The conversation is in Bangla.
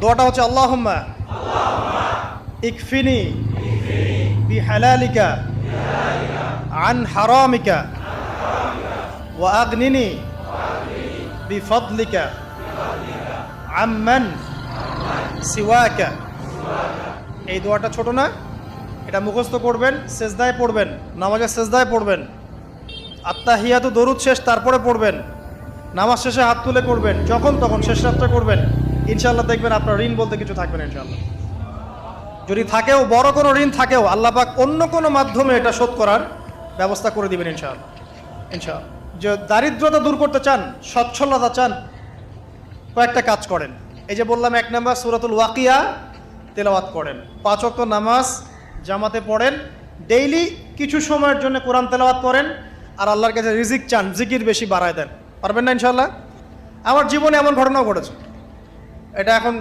দোয়াটা হচ্ছে আল্লাহুম্মা ইকফিনি বিহালালিকা আন হারামিকা ওয়া আগনিনি বিফদলিকা আম্মান সিওয়াকা। এই দোয়াটা ছোট না, এটা মুখস্থ করবেন, সেজদায় পড়বেন, নামাজের সেজদায় পড়বেন, আত্তাহিয়াতু দরুদ শেষ তারপরে পড়বেন, নামাজ শেষে হাত তুলে করবেন, যখন তখন শেষ রাত্রে করবেন। ইনশাআল্লাহ দেখবেন আপনার ঋণ বলতে কিছু থাকবে না ইনশাআল্লাহ। যদি থাকেও, বড় কোনো ঋণ থাকেও, আল্লাহ পাক অন্য কোনো মাধ্যমে এটা শোধ করার ব্যবস্থা করে দিবেন ইনশাআল্লাহ। ইনশাআল্লাহ। যে দারিদ্রতা দূর করতে চান, সচ্ছলতা চান, কয়েকটা কাজ করেন। এই যে বললাম, 1 নম্বর সূরাতুল ওয়াকিয়া তেলাওয়াত করেন, 5 ওয়াক্ত নামাজ জামাতে পড়েন, ডেইলি কিছু সময়ের জন্য কোরআন তেলাওয়াত করেন, আর আল্লাহর কাছে রিজিক চান, জিকির বেশি বাড়ায় দেন। পারবেন না ইনশাআল্লাহ? আমার জীবনে এমন ঘটনাও ঘটেছে, এটা এখন